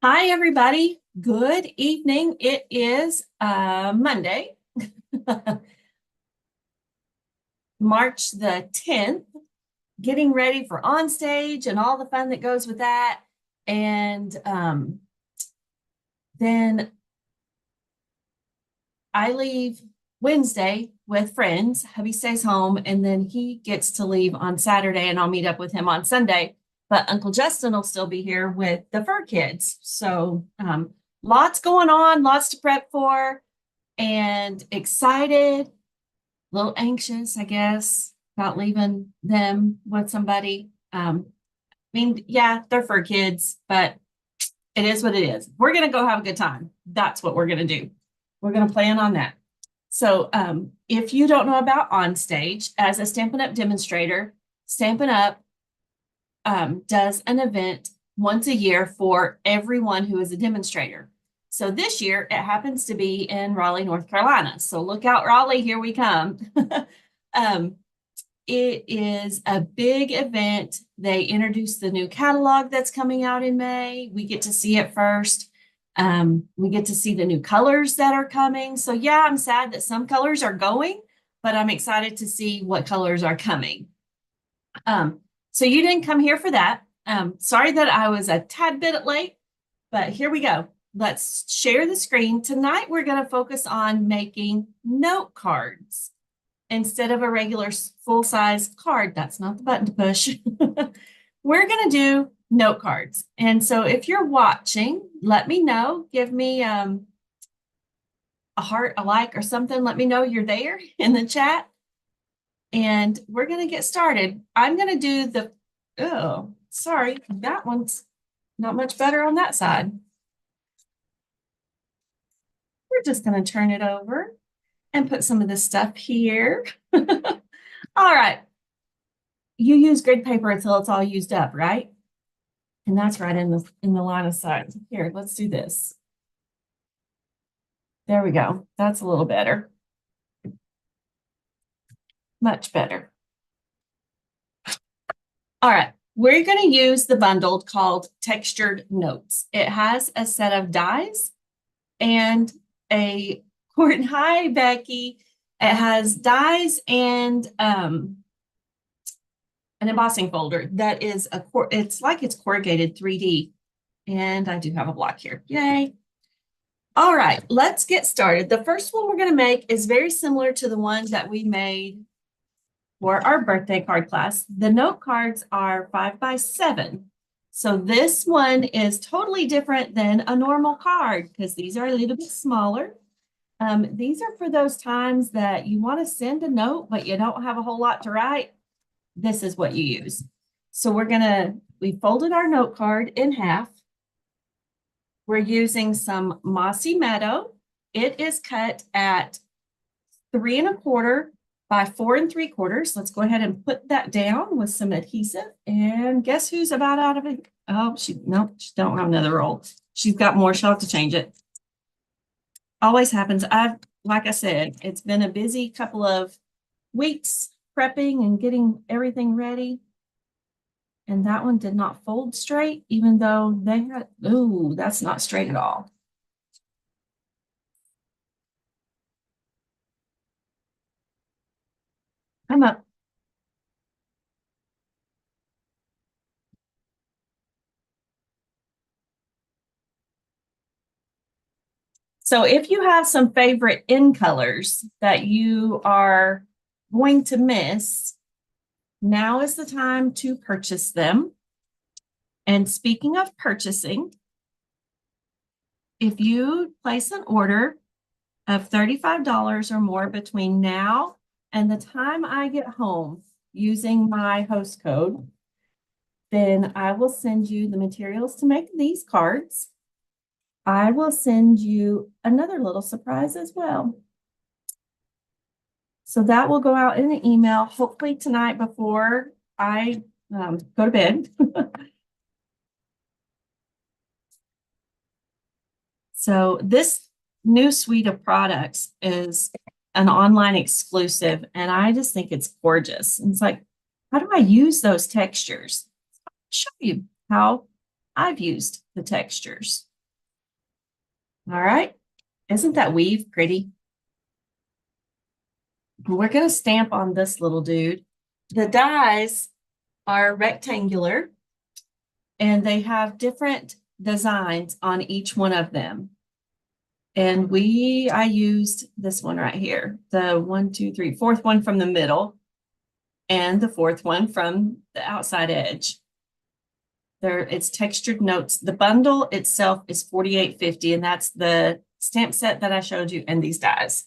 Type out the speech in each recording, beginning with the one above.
Hi, everybody. Good evening. It is Monday, March the 10th, getting ready for on stage and all the fun that goes with that. And then I leave Wednesday with friends. Hubby stays home, and then he gets to leave on Saturday, and I'll meet up with him on Sunday. But Uncle Justin will still be here with the fur kids. So lots going on, lots to prep for, and excited, a little anxious, I guess, about leaving them with somebody. Yeah, they're for kids, but it is what it is. We're going to go have a good time. That's what we're going to do. We're going to plan on that. So if you don't know about OnStage, as a Stampin' Up! Demonstrator, Stampin' Up! Does an event once a year for everyone who is a demonstrator. So this year it happens to be in Raleigh, North Carolina. So look out, Raleigh, here we come. It is a big event. They introduce the new catalog that's coming out in May. We get to see it first. We get to see the new colors that are coming. So yeah, I'm sad that some colors are going, but I'm excited to see what colors are coming. So you didn't come here for that. Sorry that I was a tad bit late, but here we go. Let's share the screen. Tonight, we're going to focus on making note cards instead of a regular full-size card. That's not the button to push. We're going to do note cards. And so if you're watching, let me know. Give me a heart, a like, or something. Let me know you're there in the chat. And we're going to get started. I'm going to do the, oh, sorry, that one's not much better on that side. We're just going to turn it over and put some of this stuff here. All right. You use grid paper until it's all used up, right? And that's right in the line of sight. Here, let's do this. There we go. That's a little better. Much better. All right. We're going to use the bundle called Textured Notes. It has a set of dies and a cord. Hi, Becky. It has dies and an embossing folder that is it's like it's corrugated 3D. And I do have a block here. Yay. All right, let's get started. The first one we're going to make is very similar to the one that we made for our birthday card class. The note cards are 5x7. So this one is totally different than a normal card because these are a little bit smaller. These are for those times that you want to send a note, but you don't have a whole lot to write. This is what you use. So we folded our note card in half. We're using some Mossy Meadow. It is cut at 3 1/4 by 4 3/4. Let's go ahead and put that down with some adhesive. And guess who's about out of it? Oh, nope, she don't have another roll. She's got more. She'll have to change it. Always happens. Like I said, it's been a busy couple of weeks prepping and getting everything ready. And that one did not fold straight, even though they had, ooh, that's not straight at all. Come up. So if you have some favorite in colors that you are going to miss, now is the time to purchase them. And speaking of purchasing, if you place an order of $35 or more between now and the time I get home using my host code, then I will send you the materials to make these cards. I will send you another little surprise as well. So that will go out in an email, hopefully tonight before I go to bed. So this new suite of products is an online exclusive, and I just think it's gorgeous. And it's like, how do I use those textures? I'll show you how I've used the textures. All right. Isn't that weave pretty? We're going to stamp on this little dude. The dies are rectangular and they have different designs on each one of them. And I used this one right here, the 1, 2, 3, fourth one from the middle and the fourth one from the outside edge. It's textured notes. The bundle itself is $48.50, and that's the stamp set that I showed you and these dies.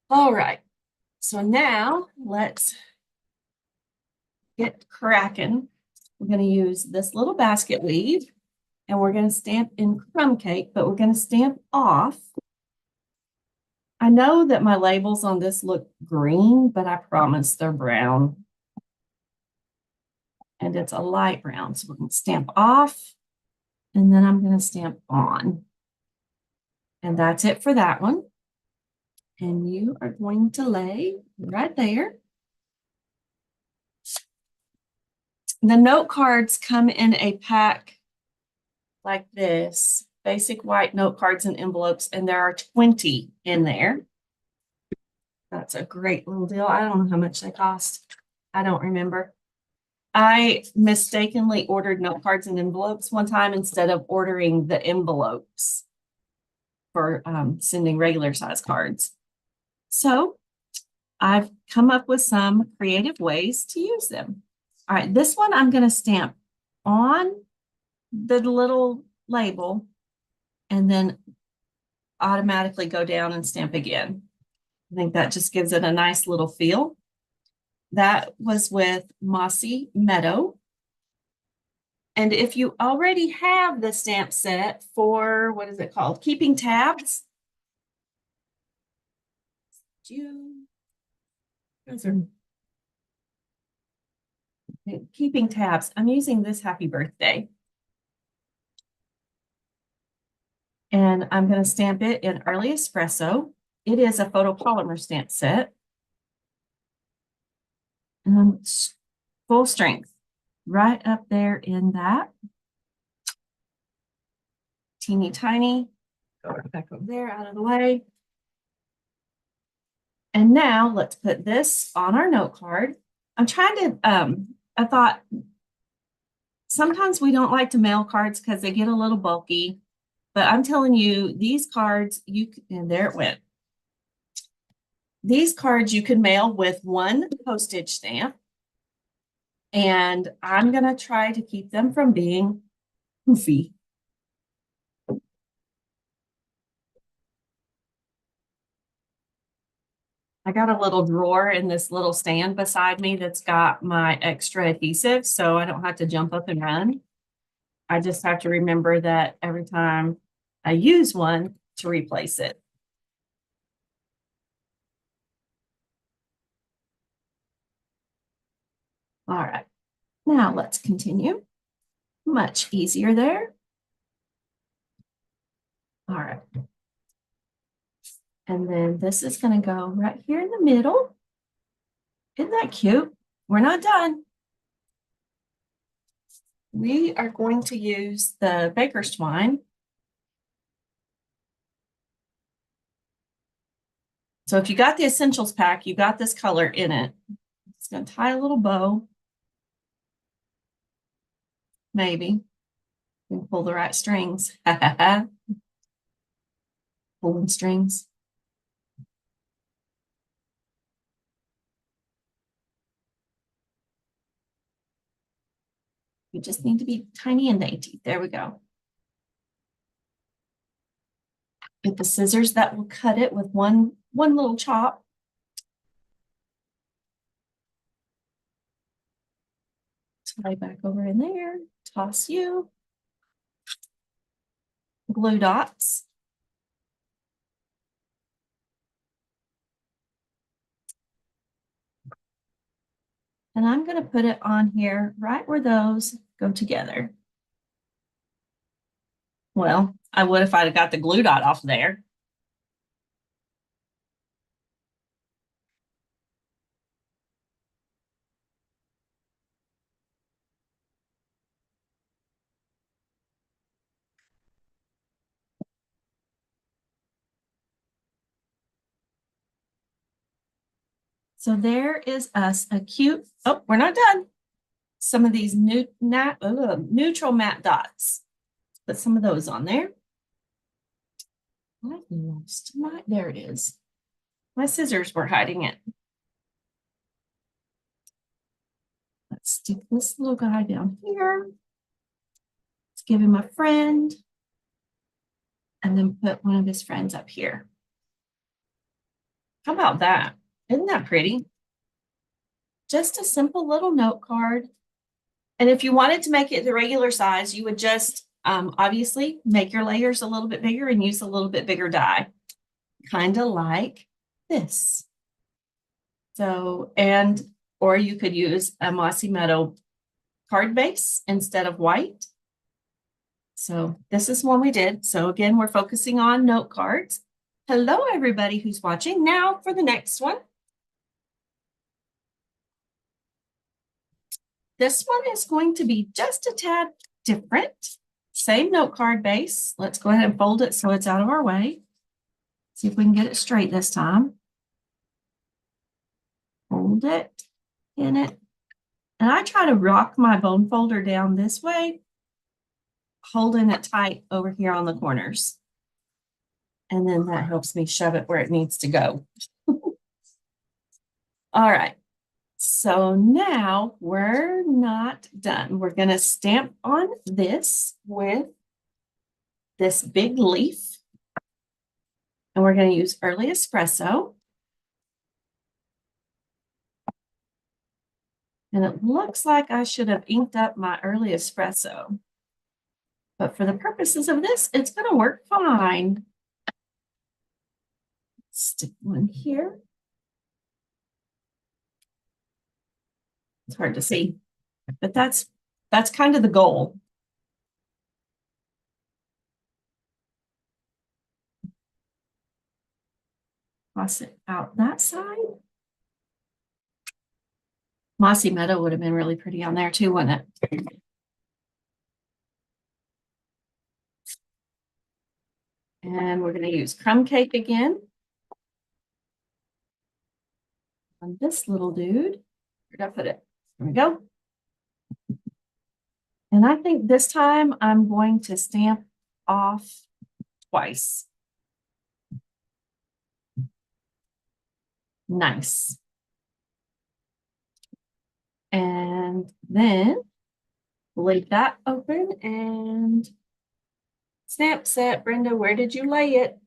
All right, so now let's get cracking. We're going to use this little basket weave, and we're going to stamp in crumb cake, but we're going to stamp off. I know that my labels on this look green, but I promise they're brown. And it's a light brown. So we're going to stamp off, and then I'm going to stamp on. And that's it for that one. And you are going to lay right there. The note cards come in a pack like this, basic white note cards and envelopes, and there are 20 in there. That's a great little deal. I don't know how much they cost. I don't remember. I mistakenly ordered note cards and envelopes one time instead of ordering the envelopes for sending regular size cards. So I've come up with some creative ways to use them. All right, this one I'm going to stamp on the little label and then automatically go down and stamp again. I think that just gives it a nice little feel. That was with Mossy Meadow. And if you already have the stamp set for, what is it called? Keeping Tabs. Keeping Tabs. I'm using this Happy Birthday. And I'm going to stamp it in Early Espresso. It is a photopolymer stamp set. And full strength right up there in that. Teeny tiny. Go back over there out of the way. And now let's put this on our note card. I'm trying to, I thought sometimes we don't like to mail cards because they get a little bulky, but I'm telling you, these cards, and there it went. These cards you can mail with one postage stamp. And I'm going to try to keep them from being goofy. I got a little drawer in this little stand beside me that's got my extra adhesive, so I don't have to jump up and run. I just have to remember that every time I use one to replace it. All right, now let's continue. Much easier there. All right. And then this is going to go right here in the middle. Isn't that cute? We're not done. We are going to use the baker's twine. So if you got the essentials pack, you got this color in it. It's going to tie a little bow. Maybe. You can pull the right strings. Pulling strings. You just need to be tiny and dainty. There we go. Get the scissors that will cut it with one little chop. Tie back over in there. Toss you. Glue dots. And I'm going to put it on here right where those go together. Well, I would if I'd got the glue dot off there. So there is us a cute, oh, we're not done. Some of these neutral matte dots. Put some of those on there. I lost my, there it is. My scissors were hiding it. Let's stick this little guy down here. Let's give him a friend. And then put one of his friends up here. How about that? Isn't that pretty? Just a simple little note card. And if you wanted to make it the regular size, you would just obviously make your layers a little bit bigger and use a little bit bigger die. Kind of like this. So, or you could use a Mossy Meadow card base instead of white. So this is one we did. So again, we're focusing on note cards. Hello, everybody who's watching. Now for the next one. This one is going to be just a tad different. Same note card base. Let's go ahead and fold it so it's out of our way. See if we can get it straight this time. Fold it, pin it. And I try to rock my bone folder down this way, holding it tight over here on the corners. And then that helps me shove it where it needs to go. All right. So now we're not done. We're going to stamp on this with this big leaf. And we're going to use Early Espresso. And it looks like I should have inked up my Early Espresso. But for the purposes of this, it's going to work fine. Stick one here. It's hard to see, but that's kind of the goal. Toss it out that side. Mossy Meadow would have been really pretty on there too, wouldn't it? And we're going to use crumb cake again on this little dude. Where'd I put it? There we go. And I think this time I'm going to stamp off twice. Nice. And then leave that open and stamp set. Brenda, where did you lay it?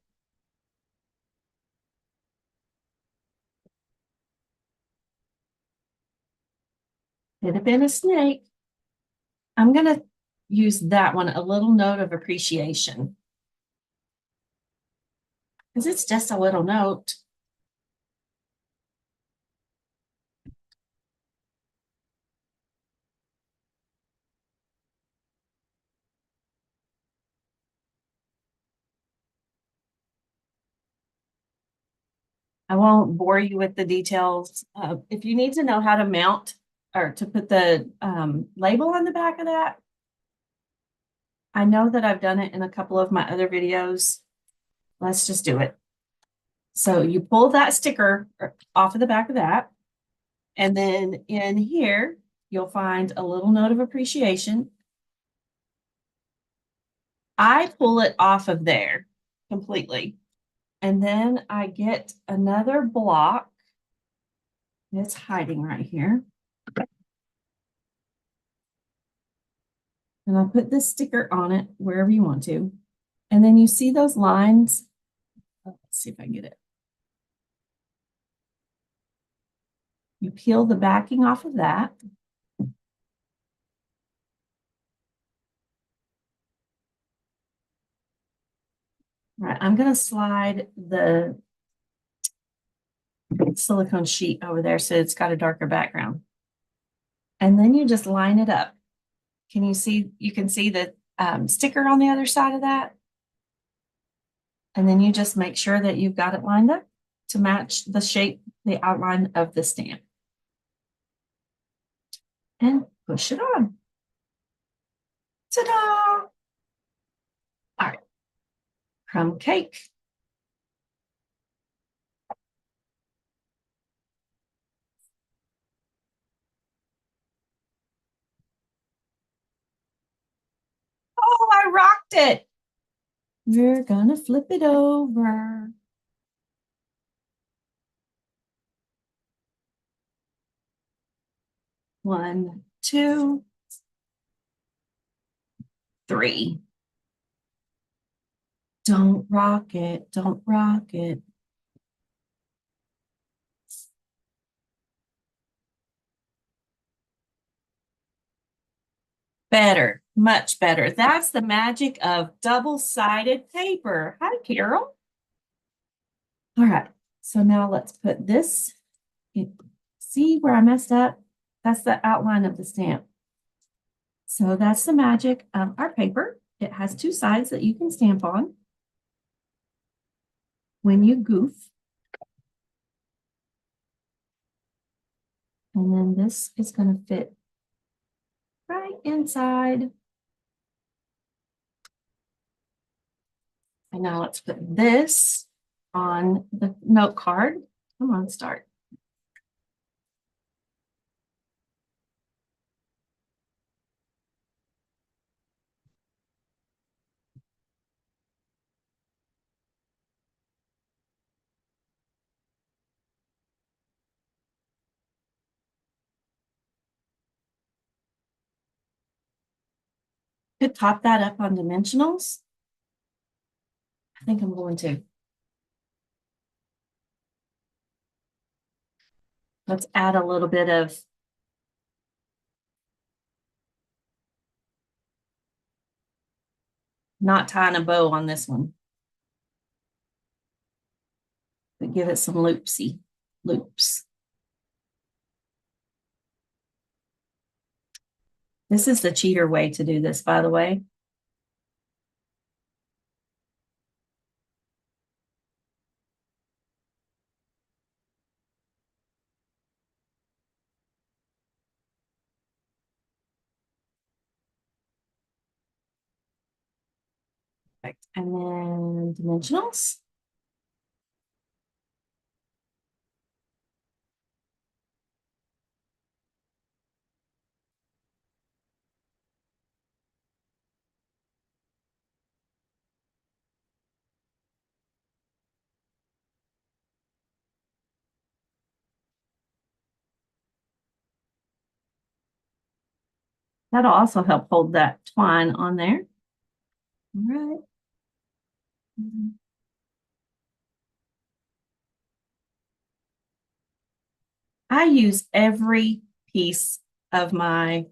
Could have been a snake. I'm going to use that one, a little note of appreciation. Because it's just a little note. I won't bore you with the details. If you need to know how to mount or to put the label on the back of that, I know that I've done it in a couple of my other videos. Let's just do it. So you pull that sticker off of the back of that. And then in here, you'll find a little note of appreciation. I pull it off of there completely. And then I get another block. It's hiding right here. And I'll put this sticker on it wherever you want to. And then you see those lines. Let's see if I can get it. You peel the backing off of that. All right, I'm going to slide the silicone sheet over there so it's got a darker background. And then you just line it up. Can you see? You can see the sticker on the other side of that. And then you just make sure that you've got it lined up to match the shape, the outline of the stamp. And push it on. Ta-da! All right. Crumb cake. I rocked it. We're gonna flip it over. One, two, three. Don't rock it. Don't rock it. Better, much better. That's the magic of double-sided paper. Hi, Carol. All right, so now let's put this. See where I messed up? That's the outline of the stamp. So that's the magic of our paper. It has two sides that you can stamp on when you goof. And then this is going to fit right inside. And now let's put this on the note card. Come on, start. Could top that up on dimensionals. I think I'm going to. Let's add a little bit of not tying a bow on this one, but give it some loopsy loops. This is the cheater way to do this, by the way. Perfect. And then dimensionals. That'll also help hold that twine on there. All right. I use every piece of my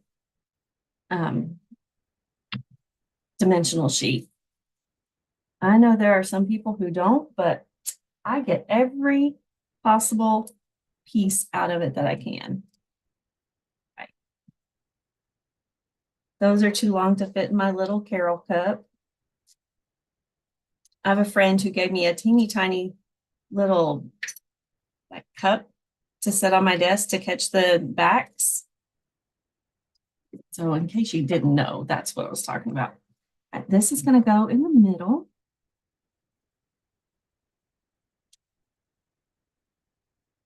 dimensional sheet. I know there are some people who don't, but I get every possible piece out of it that I can. Right. Those are too long to fit in my little Carol cup. I have a friend who gave me a teeny tiny little cup to set on my desk to catch the backs. So in case you didn't know, that's what I was talking about. This is going to go in the middle.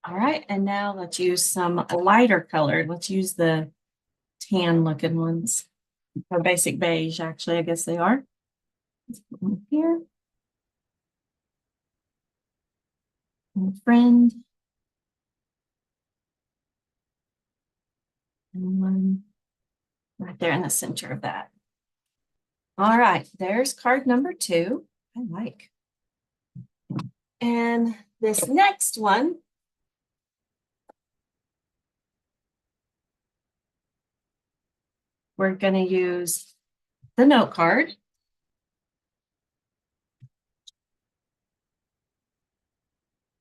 All right, and now let's use some lighter color. Let's use the tan looking ones, or basic beige, actually, I guess they are. Let's put one here. And friend. And one right there in the center of that. All right, there's card number 2. I like. And this next one, we're going to use the note card.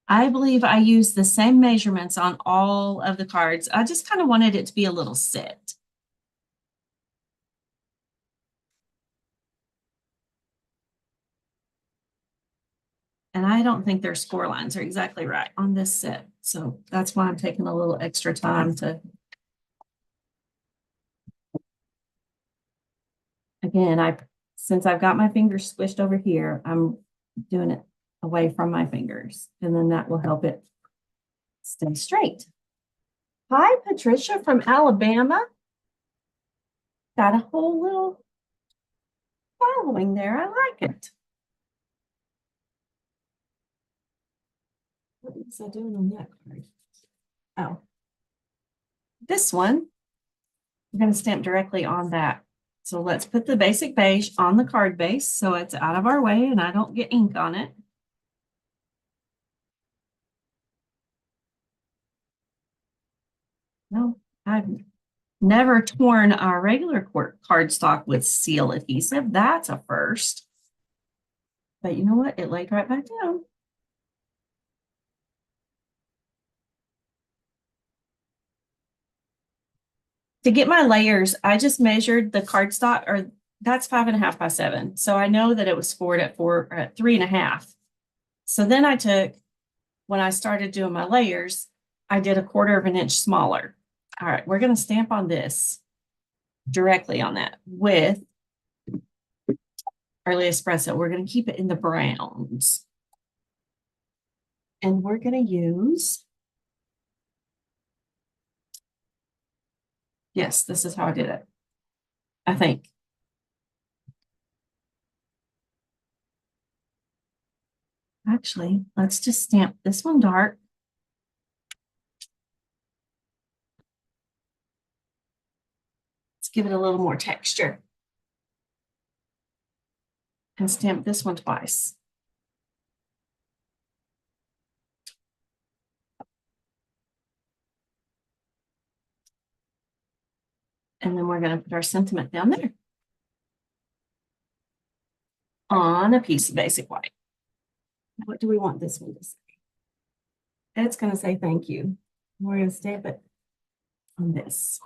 I believe I used the same measurements on all of the cards. I just kind of wanted it to be a little set. And I don't think their score lines are exactly right on this set. So that's why I'm taking a little extra time to. Again, since I've got my fingers squished over here, I'm doing it away from my fingers. And then that will help it stay straight. Hi, Patricia from Alabama. Got a whole little following there. I like it. What was I doing on that card? Oh, this one, I'm going to stamp directly on that. So let's put the basic beige on the card base so it's out of our way and I don't get ink on it. No, I've never torn our regular cardstock with seal adhesive. That's a first. But you know what? It laid right back down. To get my layers, I just measured the cardstock, or that's 5.5 by 7. So I know that it was scored at 3.5. So then I took, when I started doing my layers, I did 1/4 of an inch smaller. All right, we're going to stamp on this directly on that with early espresso. We're going to keep it in the browns. And we're going to use, yes, this is how I did it, I think. Actually, let's just stamp this one dark. Let's give it a little more texture. And stamp this one twice. And then we're going to put our sentiment down there on a piece of basic white. What do we want this one to say? It's going to say thank you. We're going to stamp it on this.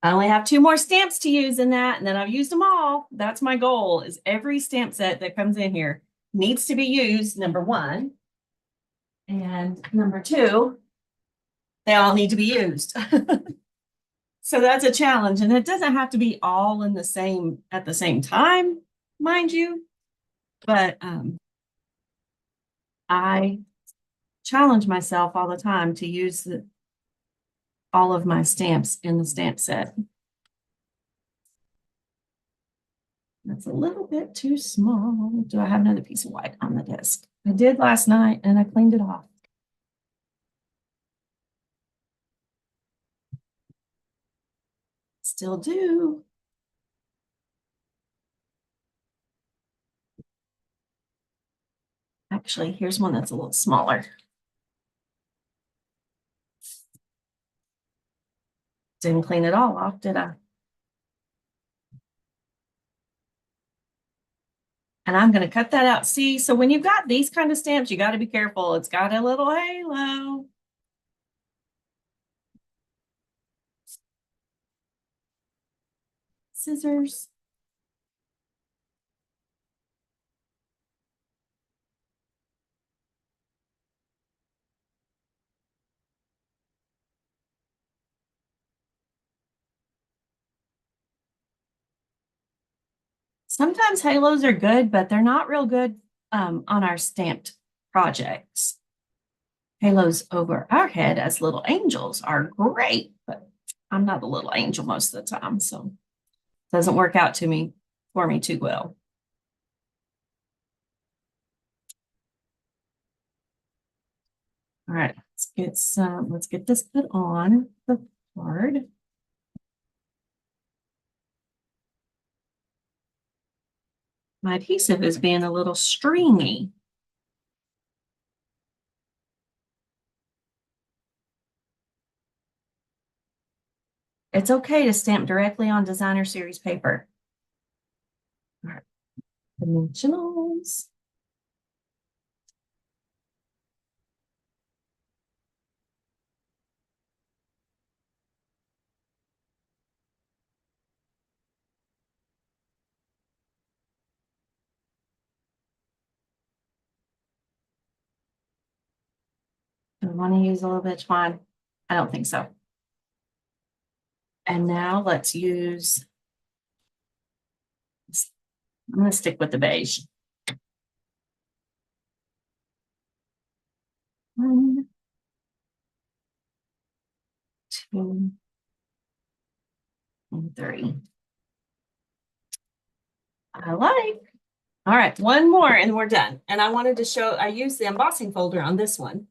I only have 2 more stamps to use in that, and then I've used them all. That's my goal, is every stamp set that comes in here needs to be used, number 1. And number 2, they all need to be used. So that's a challenge. And it doesn't have to be all in the same, at the same time, mind you. But I challenge myself all the time to use all of my stamps in the stamp set. That's a little bit too small. Do I have another piece of white on the desk? I did last night and I cleaned it off. Still do. Actually, here's one that's a little smaller. Didn't clean it all off, did I? And I'm going to cut that out. See, so when you've got these kind of stamps, you got to be careful. It's got a little halo. Scissors. Sometimes halos are good, but they're not real good on our stamped projects. Halos over our head as little angels are great, but I'm not a little angel most of the time, so it doesn't work out for me too well. All right, let's get this put on the card. My adhesive is being a little stringy. It's okay to stamp directly on designer series paper. All right. Dimensionals. Do I want to use a little bit of twine? I don't think so. And now let's use, I'm going to stick with the beige. 2, and 3. I like. All right, one more and we're done. And I wanted to show, I used the embossing folder on this one.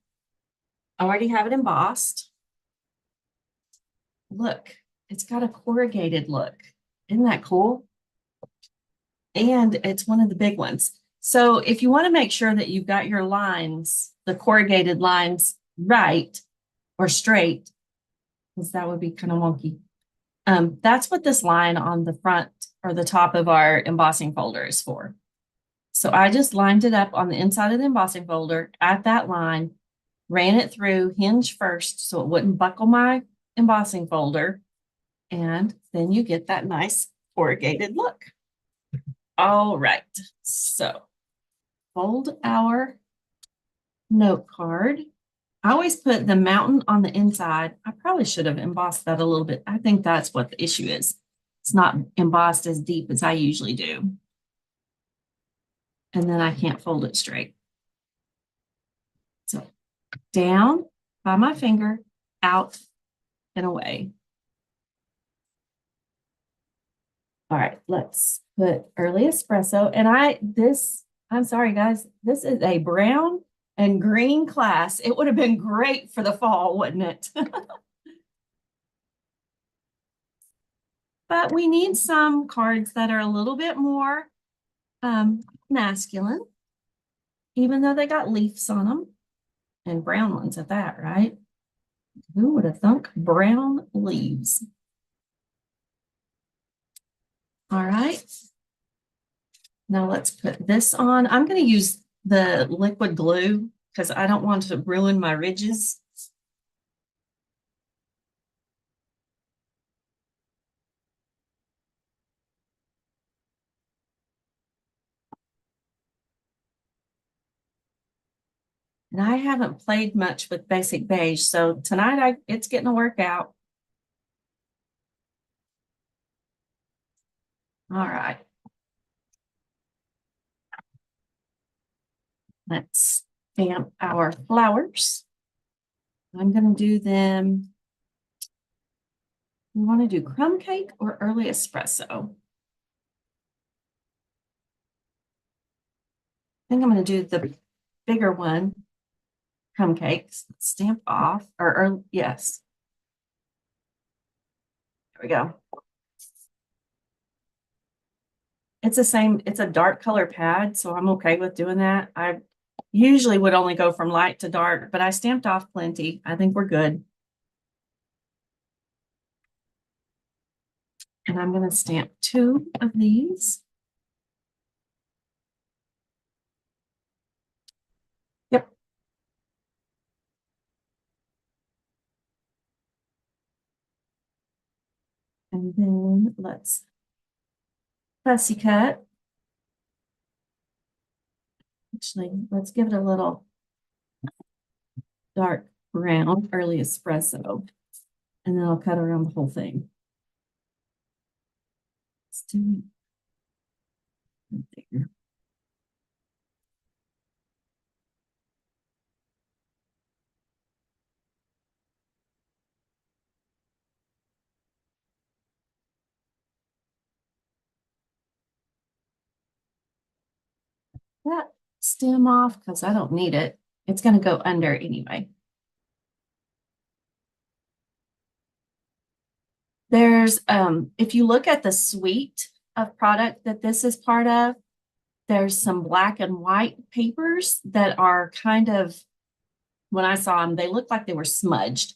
I already have it embossed. Look, it's got a corrugated look. Isn't that cool? And it's one of the big ones. So if you want to make sure that you've got your lines, the corrugated lines right or straight, because that would be kind of wonky. That's what this line on the front or the top of our embossing folder is for. So I just lined it up on the inside of the embossing folder at that line, ran it through hinge first so it wouldn't buckle my embossing folder. And then you get that nice corrugated look. All right, so fold our note card. I always put the mountain on the inside. I probably should have embossed that a little bit. I think that's what the issue is. It's not embossed as deep as I usually do. And then I can't fold it straight. So down by my finger, out and away. All right, let's put early espresso. And I'm sorry, guys, this is a brown and green class. It would have been great for the fall, wouldn't it? But we need some cards that are a little bit more masculine, even though they got leaves on them and brown ones at that, right? Who would have thunk brown leaves? All right. Now let's put this on. I'm going to use the liquid glue because I don't want to ruin my ridges. And I haven't played much with basic beige, so tonight it's getting a workout. All right. Let's stamp our flowers. I'm going to do them. We want to do crumb cake or early espresso. I think I'm going to do the bigger one, crumb cakes. Stamp off, or yes. There we go. It's the same, it's a dark color pad, so I'm okay with doing that. I usually would only go from light to dark, but I stamped off plenty. I think we're good. And I'm going to stamp 2 of these. Yep. And then let's fussy cut. Actually, let's give it a little dark brown, early espresso. And then I'll cut around the whole thing. Let's do it there. That stem off because I don't need it. It's going to go under anyway. There's, if you look at the suite of product that this is part of, there's some black and white papers that are kind of, when I saw them, they looked like they were smudged.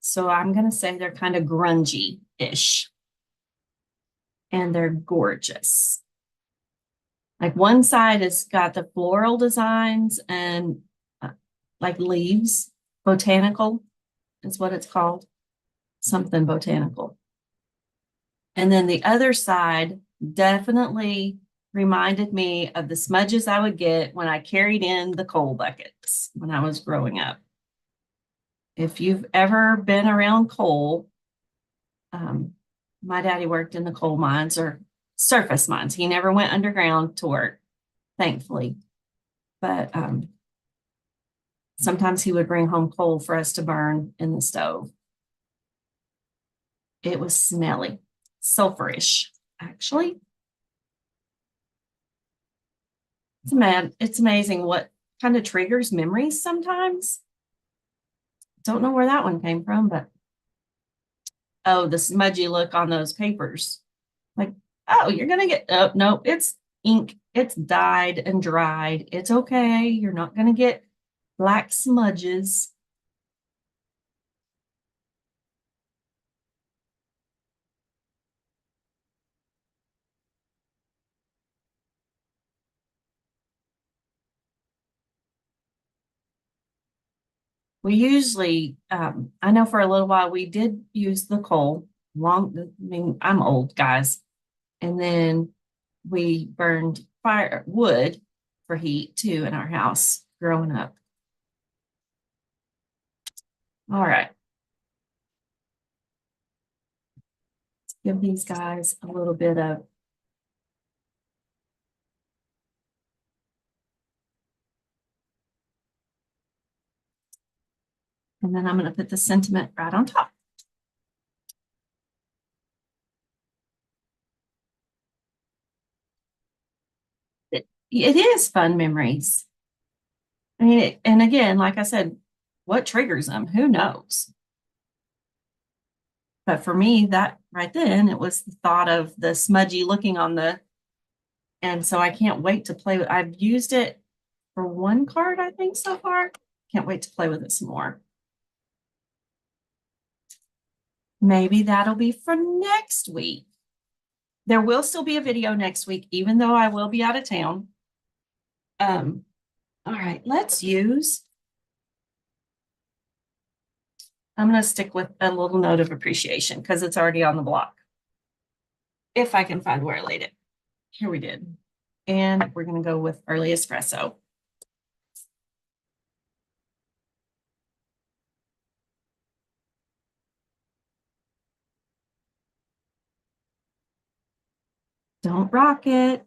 So I'm going to say they're kind of grungy-ish. And they're gorgeous. Like one side has got the floral designs and like leaves, botanical is what it's called, something botanical. And then the other side definitely reminded me of the smudges I would get when I carried in the coal buckets when I was growing up. If you've ever been around coal, my daddy worked in the coal mines or surface mines. He never went underground to work, thankfully. But sometimes he would bring home coal for us to burn in the stove. It was smelly, sulfurish, actually. It's amazing what kind of triggers memories sometimes. Don't know where that one came from, but oh, the smudgy look on those papers. Like, oh, you're gonna get, oh, no, it's ink. It's dyed and dried. It's okay. You're not gonna get black smudges. We usually, I know for a little while we did use the coal. I mean, I'm old, guys. And then we burned wood for heat too in our house growing up. All right. Let's give these guys a little bit of, and then I'm going to put the sentiment right on top. It is fun memories. I mean, and again, like I said, what triggers them? Who knows? But for me, that right then, it was the thought of the smudgy looking on the, and so I can't wait to play with. I've used it for one card, I think, so far. Can't wait to play with it some more. Maybe that'll be for next week. There will still be a video next week, even though I will be out of town. All right, let's use, I'm going to stick with a little note of appreciation because it's already on the block. If I can find where I laid it. Here we did. And we're going to go with early espresso. Don't rock it.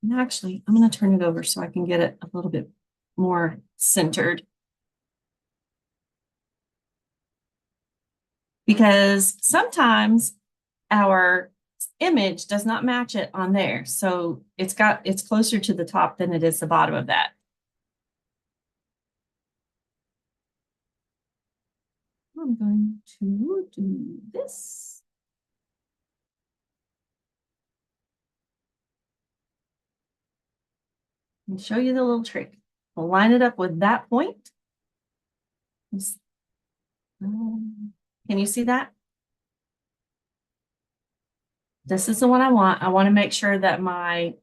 And actually, I'm going to turn it over so I can get it a little bit more centered. Because sometimes our image does not match it on there. So it's closer to the top than it is the bottom of that. I'm going to do this. And show you the little trick. We'll line it up with that point. Can you see that? This is the one I want. I want to make sure that my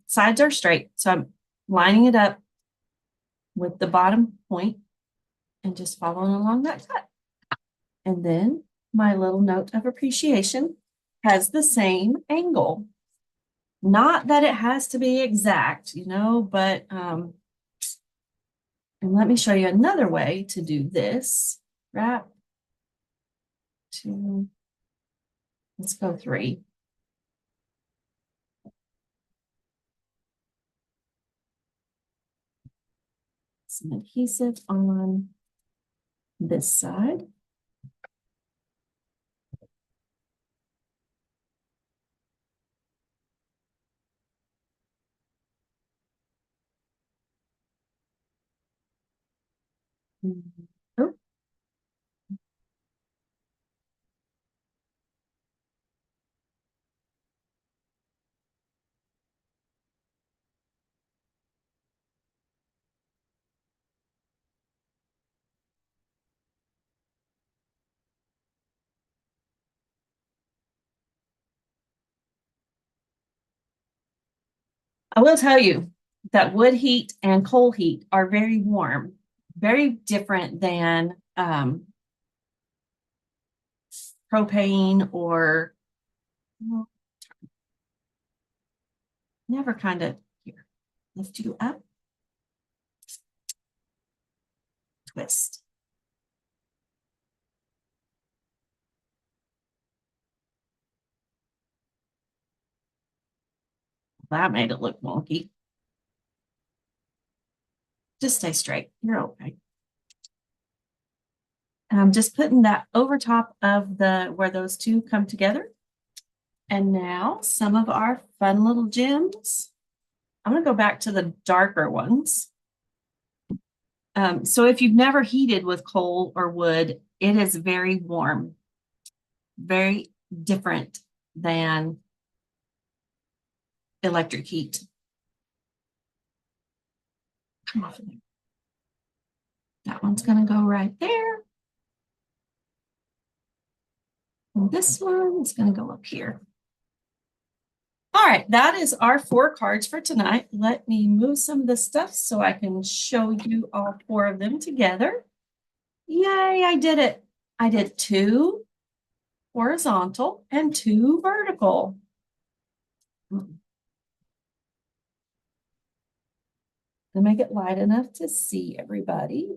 sides are straight. So I'm lining it up with the bottom point and just following along that cut. And then my little note of appreciation has the same angle. Not that it has to be exact, but and let me show you another way to do this. Wrap, 2, let's go 3. Some adhesive on this side. Oh. I will tell you that wood heat and coal heat are very warm, very different than propane or never kind of here. Lift you up, twist. That made it look wonky. Just stay straight. You're okay. I'm just putting that over top of the where those two come together. And now some of our fun little gems. I'm going to go back to the darker ones. So if you've never heated with coal or wood, it is very warm, very different than electric heat. Come off of there. That one's going to go right there. And this one is going to go up here. All right, that is our 4 cards for tonight. Let me move some of the stuff so I can show you all 4 of them together. Yay, I did it. I did 2 horizontal and 2 vertical. To make it light enough to see everybody.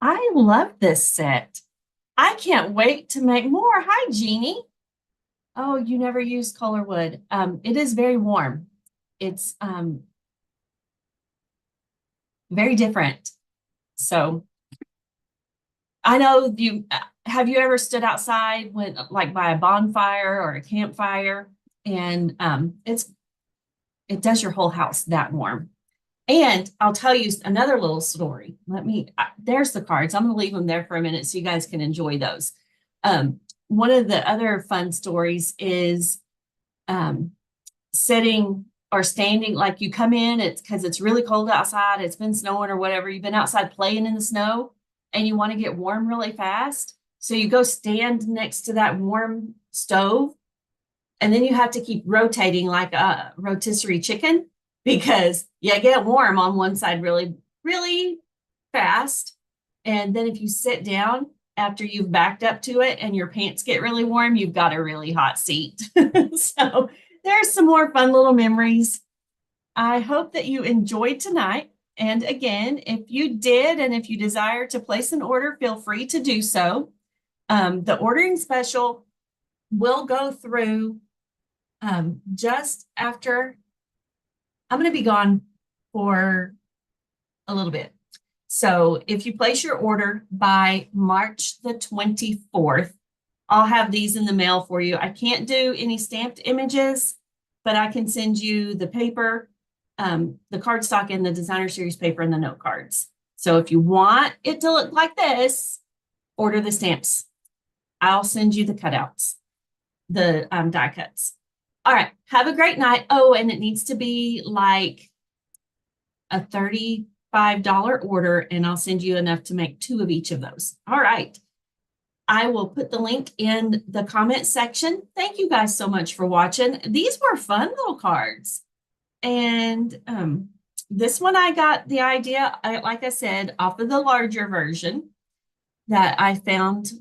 I love this set. I can't wait to make more. Hi, Jeannie. Oh, you never used color wood. It is very warm. It's very different. So I know you have you ever stood outside when like by a bonfire or a campfire and it does your whole house that warm. And I'll tell you another little story. There's the cards. I'm going to leave them there for a minute so you guys can enjoy those. One of the other fun stories is sitting or standing, like you come in, it's because it's really cold outside, it's been snowing or whatever, you've been outside playing in the snow and you want to get warm really fast. So you go stand next to that warm stove and then you have to keep rotating like a rotisserie chicken because you get warm on one side really, really fast. And then if you sit down after you've backed up to it and your pants get really warm, you've got a really hot seat. So there's some more fun little memories. I hope that you enjoyed tonight. And again, if you did, and if you desire to place an order, feel free to do so. The ordering special will go through just after. I'm going to be gone for a little bit. So if you place your order by March the 24th, I'll have these in the mail for you. I can't do any stamped images, but I can send you the paper, the cardstock and the designer series paper and the note cards. So if you want it to look like this, order the stamps. I'll send you the cutouts, the die cuts. All right, have a great night. Oh, and it needs to be like a $35 order, and I'll send you enough to make 2 of each of those. All right. I will put the link in the comment section. Thank you guys so much for watching. These were fun little cards. And this one I got the idea, like I said, off of the larger version that I found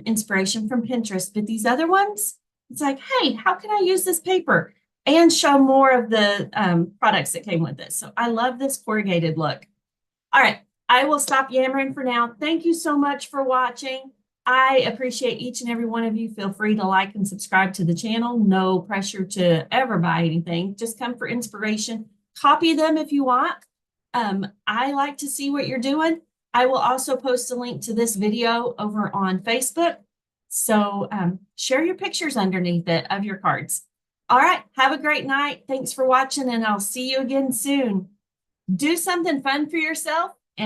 inspiration from Pinterest. But these other ones, it's like, hey, how can I use this paper and show more of the products that came with this? So I love this corrugated look. All right, I will stop yammering for now. Thank you so much for watching. I appreciate each and every one of you. Feel free to like and subscribe to the channel. No pressure to ever buy anything. Just come for inspiration. Copy them if you want. I like to see what you're doing. I will also post a link to this video over on Facebook. So share your pictures underneath it of your cards. All right, have a great night. Thanks for watching, and I'll see you again soon. Do something fun for yourself